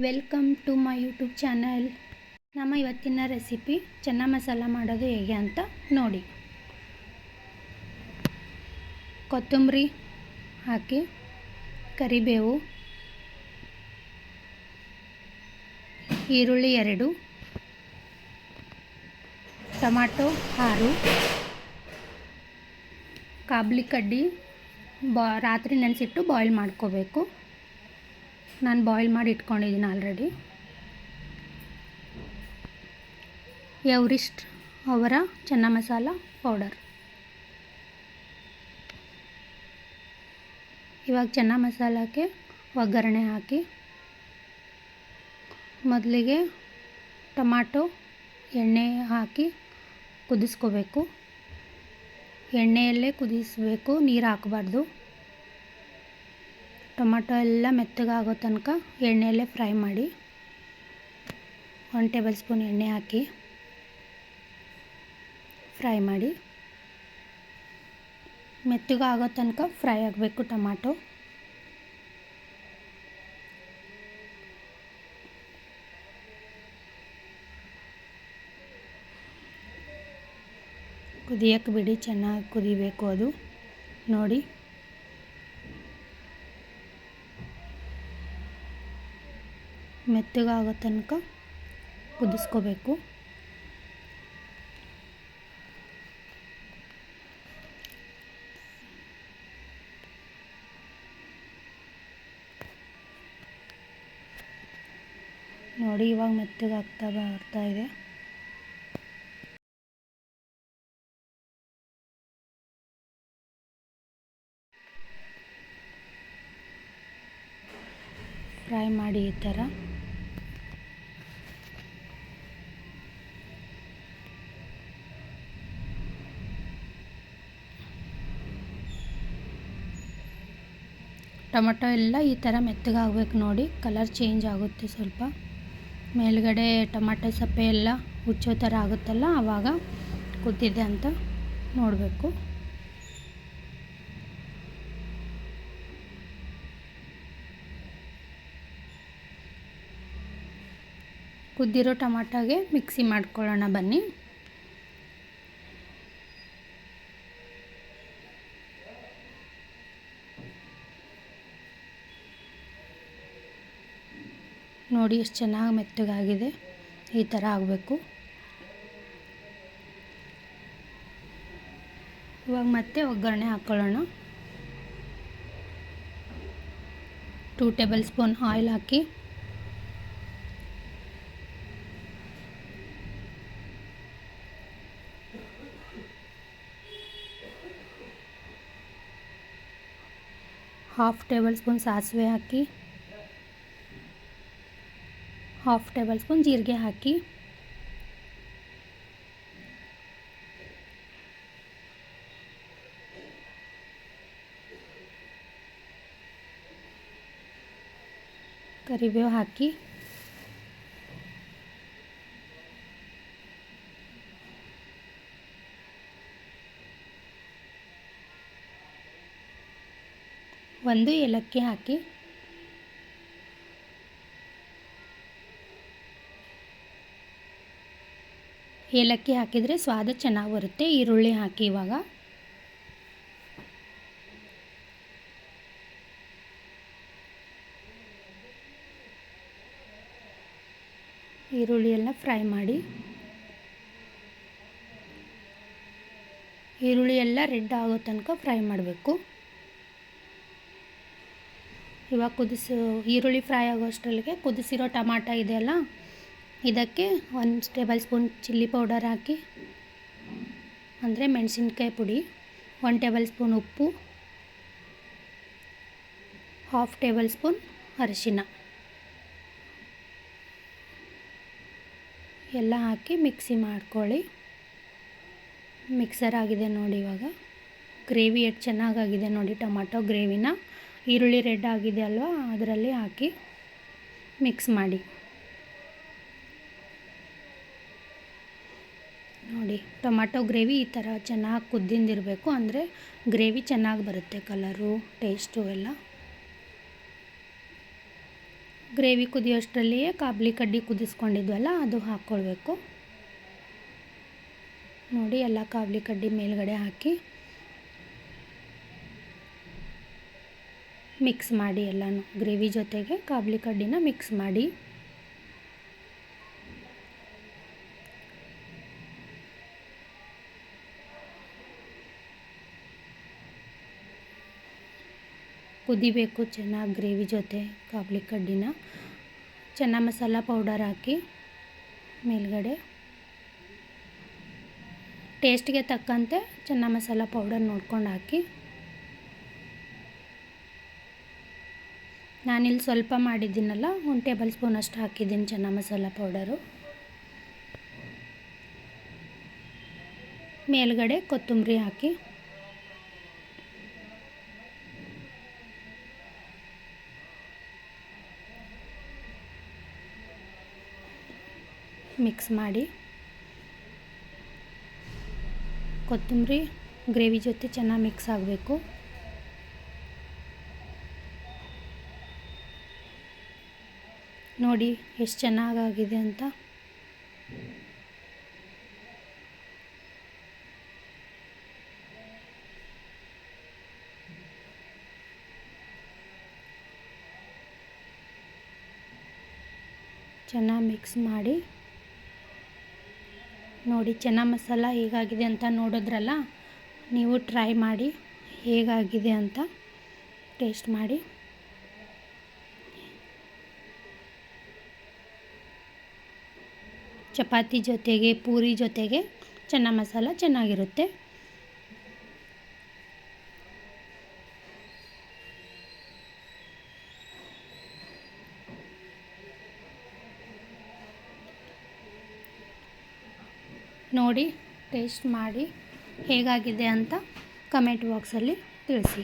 Welcome to my YouTube channel. ನಮ್ಮ ಇವತ್ತಿನ recipe ಚೆನ್ನ ಮಸಾಲ ಮಾಡೋದು ಹೇಗೆ ಅಂತ ನೋಡಿ. ಕೊತ್ತಂಬರಿ ಹಾಕಿ, ಕರಿಬೇವು, ಈರುಳ್ಳಿ 2, ಟೊಮಾಟೊ 6, ಕಾಬೂಲಿ ಕಡ್ಡಿ ರಾತ್ರಿ ನೆನೆಸಿಟ್ಟು ಬಾಯ್ಲ್ ಮಾಡ್ಕೋಬೇಕು. ನಾನು ಬಾಯ್ಲ್ ಮಾಡಿ ಇಟ್ಕೊಂಡಿದ್ದೀನಿ ಆಲ್ರೆಡಿ. ಎವರಿಸ್ಟ್ ಅವರ ಚೆನ್ನ ಮಸಾಲ ಪೌಡರ್. ಇವಾಗ ಚೆನ್ನ ಮಸಾಲಕ್ಕೆ ಒಗ್ಗರಣೆ ಹಾಕಿ, ಮೊದಲಿಗೆ ಟೊಮಾಟೊ ಎಣ್ಣೆ ಹಾಕಿ ಕುದಿಸ್ಕೋಬೇಕು. ಎಣ್ಣೆಯಲ್ಲೇ ಕುದಿಸಬೇಕು, ನೀರು ಹಾಕಬಾರ್ದು. ಟೊಮಾಟೊ ಎಲ್ಲ ಮೆತ್ತಗಾಗೋ ತನಕ ಎಣ್ಣೆಯಲ್ಲೇ ಫ್ರೈ ಮಾಡಿ. 1 ಟೇಬಲ್ ಸ್ಪೂನ್ ಎಣ್ಣೆ ಹಾಕಿ ಫ್ರೈ ಮಾಡಿ. ಮೆತ್ತಗಾಗೋ ತನಕ ಫ್ರೈ ಆಗಬೇಕು ಟೊಮಾಟೊ. ಕುದಿಯಕ್ಕೆ ಬಿಡಿ, ಚೆನ್ನಾಗಿ ಕುದಿಬೇಕು ಅದು. ನೋಡಿ, ಮೆತ್ತಗಾಗೋ ತನಕ ಕುದಿಸ್ಕೋಬೇಕು. ನೋಡಿ, ಇವಾಗ ಮೆತ್ತಗಾಗ್ತಾ ಬರ್ತಾ ಇದೆ. ಫ್ರೈ ಮಾಡಿ ಈ ಥರ. ಟೊಮೆಟೊ ಎಲ್ಲ ಈ ಥರ ಮೆತ್ತಗಾಗಬೇಕು. ನೋಡಿ, ಕಲರ್ ಚೇಂಜ್ ಆಗುತ್ತೆ ಸ್ವಲ್ಪ. ಮೇಲ್ಗಡೆ ಟೊಮೆಟೊ ಸಪ್ಪೆ ಎಲ್ಲ ಉಚ್ಚೋ ಥರ ಆಗುತ್ತಲ್ಲ, ಆವಾಗ ಕುದ್ದಿದೆ ಅಂತ ನೋಡಬೇಕು. ಕುದ್ದಿರೋ ಟೊಮಾಟೊಗೆ ಮಿಕ್ಸಿ ಮಾಡ್ಕೊಳ್ಳೋಣ ಬನ್ನಿ. ನೋಡಿ ಎಷ್ಟು ಚೆನ್ನಾಗಿ ಮೆತ್ತಗಾಗಿದೆ. ಈ ಥರ ಆಗಬೇಕು. ಇವಾಗ ಮತ್ತೆ ಒಗ್ಗರಣೆ ಹಾಕ್ಕೊಳ್ಳೋಣ. 2 ಟೇಬಲ್ ಸ್ಪೂನ್ ಆಯಿಲ್ ಹಾಕಿ, ಹಾಫ್ ಟೇಬಲ್ ಸ್ಪೂನ್ ಸಾಸಿವೆ ಹಾಕಿ, 1/2 ಟೇಬಲ್ ಸ್ಪೂನ್ ಜೀರಿಗೆ ಹಾಕಿ, ಕರಿಬೇವು ಹಾಕಿ, ಒಂದು ಏಲಕ್ಕಿ ಹಾಕಿ, ಏಲಕ್ಕಿ ಹಾಕಿದರೆ ಸ್ವಾದ ಚೆನ್ನಾಗಿ ಬರುತ್ತೆ. ಈರುಳ್ಳಿ ಹಾಕಿ, ಇವಾಗ ಈರುಳ್ಳಿ ಎಲ್ಲ ಫ್ರೈ ಮಾಡಿ. ಈರುಳ್ಳಿ ಎಲ್ಲ ರೆಡ್ ಆಗೋ ತನಕ ಫ್ರೈ ಮಾಡಬೇಕು. ಇವಾಗ ಈರುಳ್ಳಿ ಫ್ರೈ ಆಗೋಷ್ಟರಲ್ಲಿಗೆ ಕುದಿಸಿರೋ ಟೊಮಾಟೊ ಇದೆಯಲ್ಲ, ಇದಕ್ಕೆ 1 ಟೇಬಲ್ ಸ್ಪೂನ್ ಚಿಲ್ಲಿ ಪೌಡರ್ ಹಾಕಿ, ಅಂದರೆ ಮೆಣಸಿನ್ಕಾಯಿ ಪುಡಿ, 1 ಟೇಬಲ್ ಸ್ಪೂನ್ ಉಪ್ಪು, 1/2 ಟೇಬಲ್ ಸ್ಪೂನ್ ಅರಿಶಿನ ಎಲ್ಲ ಹಾಕಿ ಮಿಕ್ಸಿ ಮಾಡ್ಕೊಳ್ಳಿ. ಮಿಕ್ಸರ್ ಆಗಿದೆ ನೋಡಿ. ಇವಾಗ ಗ್ರೇವಿ ಎಷ್ಟು ಚೆನ್ನಾಗಾಗಿದೆ ನೋಡಿ. ಟೊಮಾಟೊ ಗ್ರೇವಿನ ಈರುಳ್ಳಿ ರೆಡ್ ಆಗಿದೆ ಅಲ್ವಾ, ಅದರಲ್ಲಿ ಹಾಕಿ ಮಿಕ್ಸ್ ಮಾಡಿ. ನೋಡಿ, ಟೊಮಾಟೊ ಗ್ರೇವಿ ಈ ಥರ ಚೆನ್ನಾಗಿ ಕುದ್ದಿಂದಿರಬೇಕು, ಅಂದರೆ ಗ್ರೇವಿ ಚೆನ್ನಾಗಿ ಬರುತ್ತೆ, ಕಲರು ಟೇಸ್ಟು ಎಲ್ಲ. ಗ್ರೇವಿ ಕುದಿಯೋಷ್ಟರಲ್ಲಿಯೇ ಕಾಬೂಲಿ ಕಡ್ಡಿ ಕುದಿಸ್ಕೊಂಡಿದ್ವಲ್ಲ ಅದು ಹಾಕ್ಕೊಳ್ಬೇಕು. ನೋಡಿ ಎಲ್ಲ ಕಾಬೂಲಿ ಕಡ್ಡಿ ಮೇಲ್ಗಡೆ ಹಾಕಿ ಮಿಕ್ಸ್ ಮಾಡಿ. ಎಲ್ಲನೂ ಗ್ರೇವಿ ಜೊತೆಗೆ ಕಾಬೂಲಿ ಕಡ್ಡಿನ ಮಿಕ್ಸ್ ಮಾಡಿ. ಕುದಿಬೇಕು ಚೆನ್ನಾಗಿ ಗ್ರೇವಿ ಜೊತೆ ಕಾಬೂಲಿ ಕಡ್ಡಿನ. ಚೆನ್ನ ಮಸಾಲ ಪೌಡರ್ ಹಾಕಿ ಮೇಲ್ಗಡೆ ಟೇಸ್ಟ್ಗೆ ತಕ್ಕಂತೆ ಚೆನ್ನ ಮಸಾಲ ಪೌಡರ್ ನೋಡ್ಕೊಂಡು ಹಾಕಿ. ನಾನಿಲ್ಲಿ ಸ್ವಲ್ಪ ಮಾಡಿದ್ದೀನಲ್ಲ, 1 ಟೇಬಲ್ ಸ್ಪೂನ್ ಅಷ್ಟು ಹಾಕಿದ್ದೀನಿ ಚೆನ್ನ ಮಸಾಲ ಪೌಡರು. ಮೇಲ್ಗಡೆ ಕೊತ್ತಂಬರಿ ಹಾಕಿ ಮಿಕ್ಸ್ ಮಾಡಿ. ಕೊತ್ತಂಬರಿ ಗ್ರೇವಿ ಜೊತೆ ಚೆನ್ನಾಗಿ ಮಿಕ್ಸ್ ಆಗಬೇಕು. ನೋಡಿ ಎಷ್ಟು ಚೆನ್ನಾಗಾಗಿದೆ ಅಂತ. ಚೆನ್ನಾಗಿ ಮಿಕ್ಸ್ ಮಾಡಿ. ನೋಡಿ ಚೆನ್ನ ಮಸಾಲ ಹೇಗಾಗಿದೆ ಅಂತ ನೋಡಿದ್ರಲ್ಲ, ನೀವು ಟ್ರೈ ಮಾಡಿ ಹೇಗಾಗಿದೆ ಅಂತ ಟೇಸ್ಟ್ ಮಾಡಿ. ಚಪಾತಿ ಜೊತೆಗೆ ಪೂರಿ ಜೊತೆಗೆ ಚೆನ್ನ ಮಸಾಲ ಚೆನ್ನಾಗಿರುತ್ತೆ. ನೋಡಿ ಟೇಸ್ಟ್ ಮಾಡಿ ಹೇಗಾಗಿದೆ ಅಂತ ಕಮೆಂಟ್ ಬಾಕ್ಸಲ್ಲಿ ತಿಳಿಸಿ.